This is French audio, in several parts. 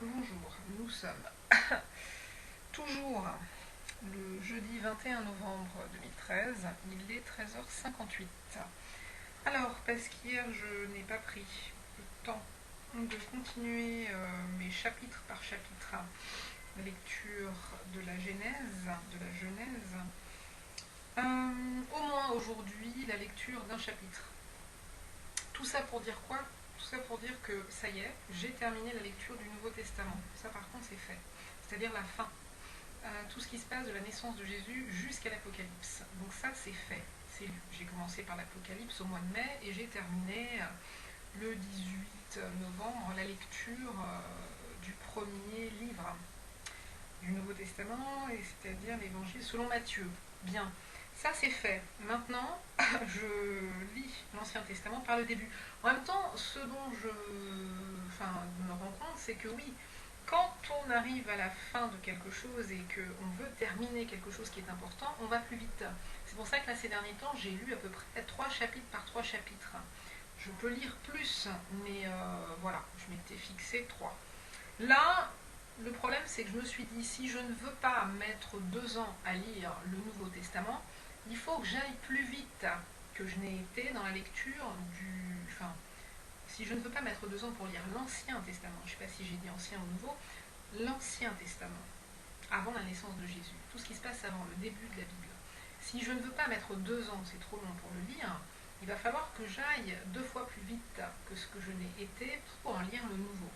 Bonjour, nous sommes toujours le jeudi 21 novembre 2013, il est 13h58. Alors, parce qu'hier je n'ai pas pris le temps de continuer mes chapitre par chapitre, la lecture de la Genèse, au moins aujourd'hui la lecture d'un chapitre. Tout ça pour dire quoi? Tout ça pour dire que ça y est, j'ai terminé la lecture du Nouveau Testament. Ça par contre c'est fait. C'est-à-dire la fin. Tout ce qui se passe de la naissance de Jésus jusqu'à l'Apocalypse. Donc ça c'est fait. C'est lu. J'ai commencé par l'Apocalypse au mois de mai et j'ai terminé le 18 novembre la lecture du premier livre du Nouveau Testament, c'est-à-dire l'Évangile selon Matthieu. Bien. Ça c'est fait. Maintenant, je lis l'Ancien Testament par le début. En même temps, ce dont je me rends compte, c'est que oui, quand on arrive à la fin de quelque chose et qu'on veut terminer quelque chose qui est important, on va plus vite. C'est pour ça que là, ces derniers temps, j'ai lu à peu près 3 chapitres par 3 chapitres. Je peux lire plus, mais voilà, je m'étais fixé 3. Là, le problème, c'est que je me suis dit, si je ne veux pas mettre 2 ans à lire le Nouveau Testament, il faut que j'aille plus vite que je n'ai été dans la lecture du... si je ne veux pas mettre 2 ans pour lire l'Ancien Testament, je ne sais pas si j'ai dit Ancien ou Nouveau, l'Ancien Testament, avant la naissance de Jésus, tout ce qui se passe avant le début de la Bible. Si je ne veux pas mettre 2 ans, c'est trop long pour le lire, il va falloir que j'aille 2 fois plus vite que ce que je n'ai été pour en lire le Nouveau.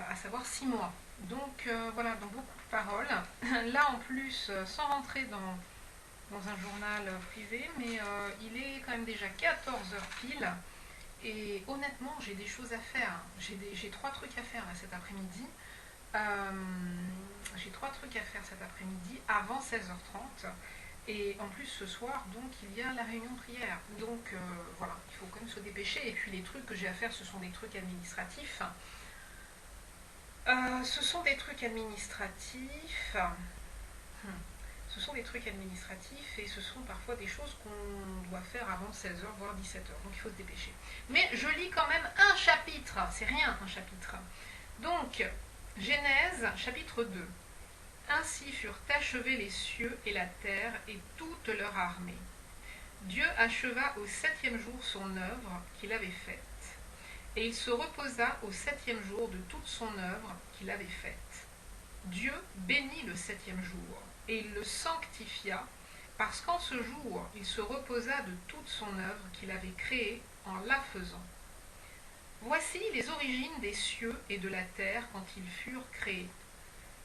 À savoir 6 mois. Donc voilà, dans beaucoup de paroles. Là en plus, sans rentrer dans un journal privé, mais il est quand même déjà 14 heures pile. Et honnêtement, j'ai des choses à faire. J'ai 3 trucs à faire là, cet après-midi. J'ai 3 trucs à faire cet après-midi avant 16h30. Et en plus, ce soir, donc, il y a la réunion prière. Donc voilà, il faut quand même se dépêcher. Et puis les trucs que j'ai à faire, ce sont des trucs administratifs. Ce sont des trucs administratifs. Ce sont des trucs administratifs et ce sont parfois des choses qu'on doit faire avant 16h, voire 17h. Donc il faut se dépêcher. Mais je lis quand même un chapitre. C'est rien un chapitre. Donc, Genèse, chapitre 2. Ainsi furent achevés les cieux et la terre et toute leur armée. Dieu acheva au 7e jour son œuvre qu'il avait faite. Et il se reposa au 7e jour de toute son œuvre qu'il avait faite. Dieu bénit le 7e jour, et il le sanctifia, parce qu'en ce jour il se reposa de toute son œuvre qu'il avait créée en la faisant. Voici les origines des cieux et de la terre quand ils furent créés.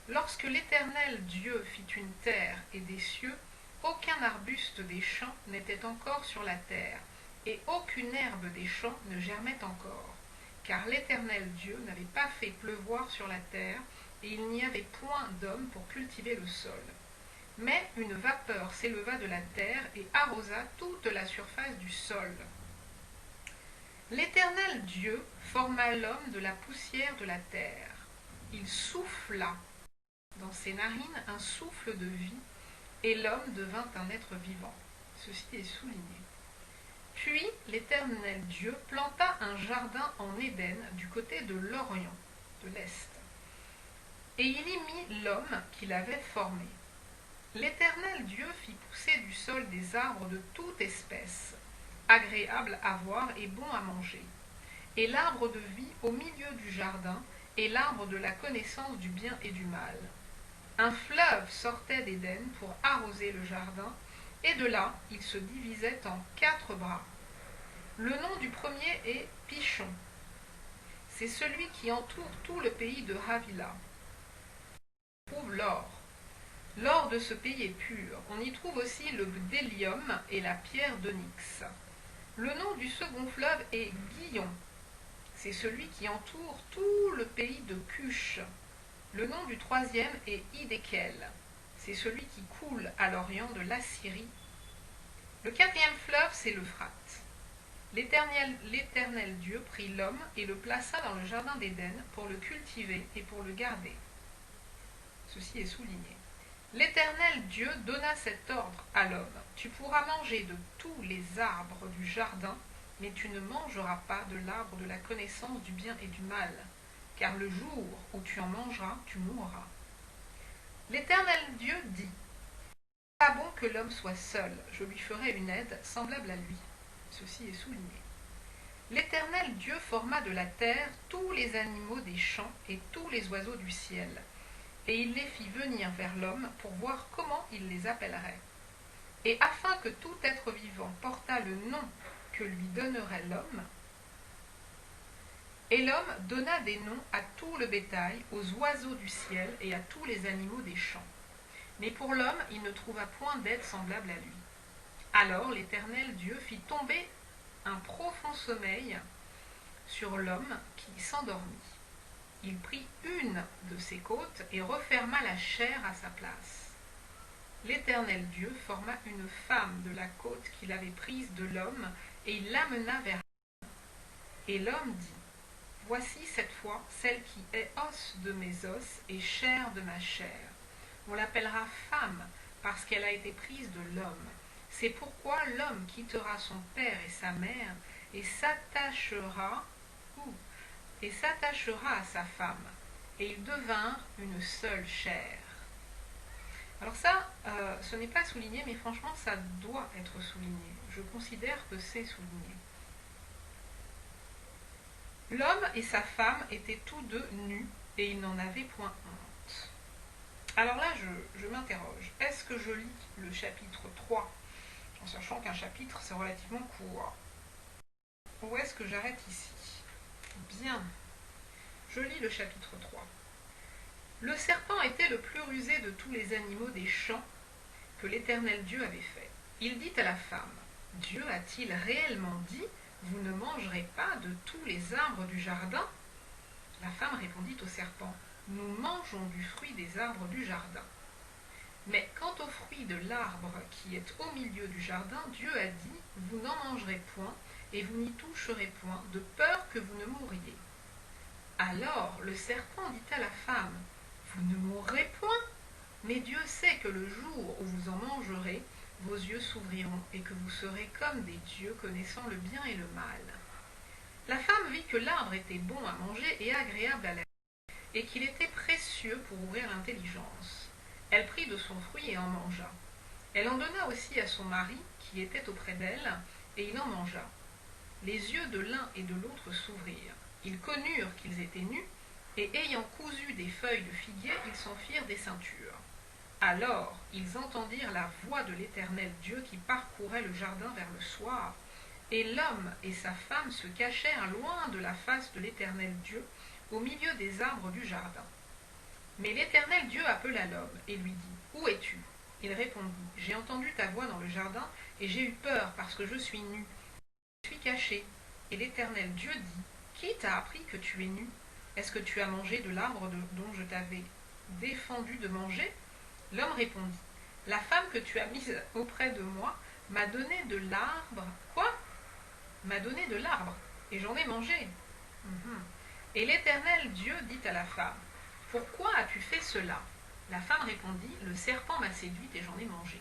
Lorsque l'Éternel Dieu fit une terre et des cieux, aucun arbuste des champs n'était encore sur la terre, et aucune herbe des champs ne germait encore, car l'Éternel Dieu n'avait pas fait pleuvoir sur la terre, et il n'y avait point d'homme pour cultiver le sol. Mais une vapeur s'éleva de la terre et arrosa toute la surface du sol. L'Éternel Dieu forma l'homme de la poussière de la terre. Il souffla dans ses narines un souffle de vie, et l'homme devint un être vivant. Ceci est souligné. Puis l'Éternel Dieu planta un jardin en Éden du côté de l'Orient, de l'Est. Et il y mit l'homme qu'il avait formé. L'Éternel Dieu fit pousser du sol des arbres de toute espèce, agréables à voir et bons à manger, et l'arbre de vie au milieu du jardin, et l'arbre de la connaissance du bien et du mal. Un fleuve sortait d'Éden pour arroser le jardin, et de là il se divisait en 4 bras. Le nom du premier est Pichon. C'est celui qui entoure tout le pays de Havila. On trouve l'or. L'or de ce pays est pur. On y trouve aussi le bdellium et la pierre d'onyx. Le nom du second fleuve est Gihon. C'est celui qui entoure tout le pays de Cush. Le nom du troisième est Hidékel. C'est celui qui coule à l'orient de l'Assyrie. Le 4e fleuve, c'est l'Euphrate. L'Éternel Dieu prit l'homme et le plaça dans le jardin d'Éden pour le cultiver et pour le garder. Ceci est souligné. L'Éternel Dieu donna cet ordre à l'homme. Tu pourras manger de tous les arbres du jardin, mais tu ne mangeras pas de l'arbre de la connaissance du bien et du mal. car le jour où tu en mangeras, tu mourras. L'Éternel Dieu dit, pas bon que l'homme soit seul, je lui ferai une aide semblable à lui. Ceci est souligné. L'Éternel Dieu forma de la terre tous les animaux des champs et tous les oiseaux du ciel, et il les fit venir vers l'homme pour voir comment il les appellerait. Et afin que tout être vivant portât le nom que lui donnerait l'homme, et l'homme donna des noms à tout le bétail, aux oiseaux du ciel et à tous les animaux des champs. Mais pour l'homme, il ne trouva point d'aide semblable à lui. Alors l'Éternel Dieu fit tomber un profond sommeil sur l'homme qui s'endormit. Il prit une de ses côtes et referma la chair à sa place. L'Éternel Dieu forma une femme de la côte qu'il avait prise de l'homme et il l'amena vers l'homme. Et l'homme dit, voici cette fois celle qui est os de mes os et chair de ma chair. On l'appellera femme parce qu'elle a été prise de l'homme. C'est pourquoi l'homme quittera son père et sa mère et s'attachera à sa femme. Et ils devinrent une seule chair. Alors ça, ce n'est pas souligné, mais franchement, ça doit être souligné. Je considère que c'est souligné. L'homme et sa femme étaient tous deux nus et ils n'en avaient point honte. Alors là, je m'interroge. Est-ce que je lis le chapitre 3, en sachant qu'un chapitre, c'est relativement court? Ou est-ce que j'arrête ici? Bien. Je lis le chapitre 3. Le serpent était le plus rusé de tous les animaux des champs que l'Éternel Dieu avait fait. Il dit à la femme, Dieu a-t-il réellement dit, vous ne mangerez pas de tous les arbres du jardin? La femme répondit au serpent, nous mangeons du fruit des arbres du jardin. Mais quant au fruit de l'arbre qui est au milieu du jardin, Dieu a dit, vous n'en mangerez point, et vous n'y toucherez point, de peur que vous ne mouriez. Alors le serpent dit à la femme, vous ne mourrez point, mais Dieu sait que le jour où vous en mangerez, vos yeux s'ouvriront et que vous serez comme des dieux connaissant le bien et le mal. La femme vit que l'arbre était bon à manger et agréable à la vue, et qu'il était précieux pour ouvrir l'intelligence. Elle prit de son fruit et en mangea. Elle en donna aussi à son mari, qui était auprès d'elle, et il en mangea. Les yeux de l'un et de l'autre s'ouvrirent. Ils connurent qu'ils étaient nus, et ayant cousu des feuilles de figuier, ils s'en firent des ceintures. Alors ils entendirent la voix de l'Éternel Dieu qui parcourait le jardin vers le soir, et l'homme et sa femme se cachèrent loin de la face de l'Éternel Dieu, au milieu des arbres du jardin. Mais l'Éternel Dieu appela l'homme et lui dit, où es-tu? Il répondit, j'ai entendu ta voix dans le jardin, et j'ai eu peur parce que je suis nu. Je suis caché. Et l'Éternel Dieu dit, qui t'a appris que tu es nu? Est-ce que tu as mangé de l'arbre dont je t'avais défendu de manger? L'homme répondit, la femme que tu as mise auprès de moi m'a donné de l'arbre. Quoi? M'a donné de l'arbre, et j'en ai mangé. Et l'Éternel Dieu dit à la femme, pourquoi as-tu fait cela? La femme répondit, le serpent m'a séduite et j'en ai mangé.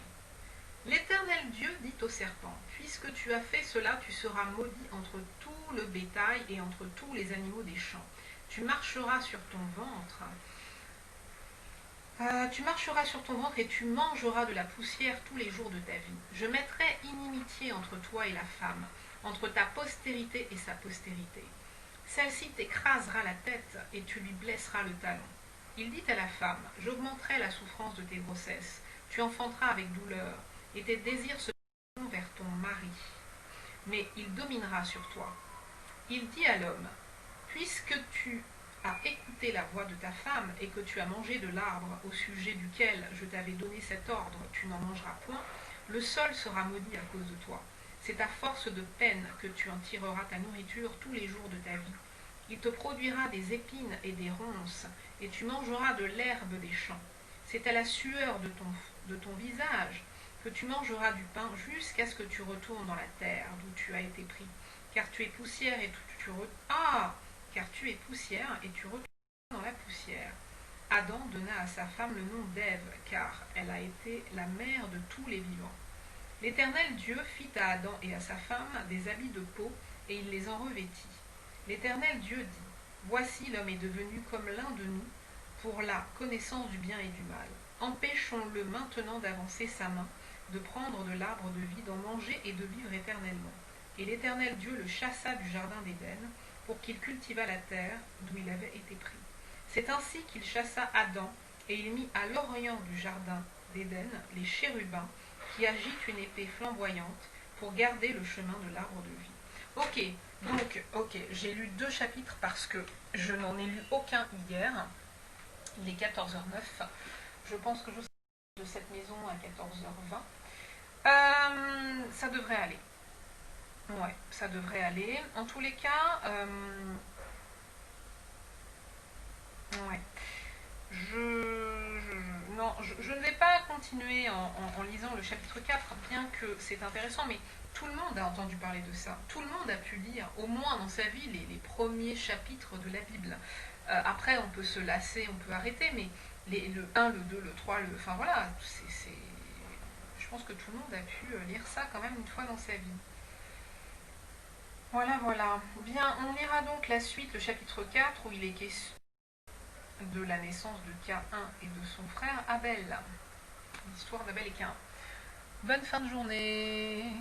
L'Éternel Dieu dit au serpent, puisque tu as fait cela, tu seras maudit entre tout le bétail et entre tous les animaux des champs. Tu marcheras sur ton ventre. Et tu mangeras de la poussière tous les jours de ta vie. Je mettrai inimitié entre toi et la femme, entre ta postérité et sa postérité. Celle-ci t'écrasera la tête et tu lui blesseras le talon. Il dit à la femme, j'augmenterai la souffrance de tes grossesses, tu enfanteras avec douleur, et tes désirs se tourneront vers ton mari, mais il dominera sur toi. Il dit à l'homme, puisque tu as écouté la voix de ta femme et que tu as mangé de l'arbre au sujet duquel je t'avais donné cet ordre, tu n'en mangeras point, le sol sera maudit à cause de toi. C'est à force de peine que tu en tireras ta nourriture tous les jours de ta vie. Il te produira des épines et des ronces, et tu mangeras de l'herbe des champs. C'est à la sueur de ton visage que tu mangeras du pain jusqu'à ce que tu retournes dans la terre d'où tu as été pris. Car tu es poussière et tu es poussière et tu retournes dans la poussière. Adam donna à sa femme le nom d'Ève, car elle a été la mère de tous les vivants. L'Éternel Dieu fit à Adam et à sa femme des habits de peau, et il les en revêtit. L'Éternel Dieu dit, Voici l'homme est devenu comme l'un de nous pour la connaissance du bien et du mal. Empêchons-le maintenant d'avancer sa main, de prendre de l'arbre de vie, d'en manger et de vivre éternellement. Et l'Éternel Dieu le chassa du jardin d'Éden pour qu'il cultivât la terre d'où il avait été pris. C'est ainsi qu'il chassa Adam et il mit à l'orient du jardin d'Éden les chérubins qui agitent une épée flamboyante pour garder le chemin de l'arbre de vie. Ok, j'ai lu 2 chapitres parce que je n'en ai lu aucun hier. Il est 14h09. Je pense que je serai de cette maison à 14h20. Ça devrait aller. Ouais, ça devrait aller. En tous les cas, ouais. Je ne vais pas continuer en lisant le chapitre 4, bien que c'est intéressant, mais tout le monde a entendu parler de ça. Tout le monde a pu lire, au moins dans sa vie, les premiers chapitres de la Bible. Après, on peut se lasser, on peut arrêter, mais le 1, le 2, le 3, enfin voilà, je pense que tout le monde a pu lire ça quand même une fois dans sa vie. Voilà, voilà. Bien, on lira donc la suite, le chapitre 4, où il est question de la naissance de Caïn et de son frère Abel. L'histoire d'Abel et Caïn. Bonne fin de journée.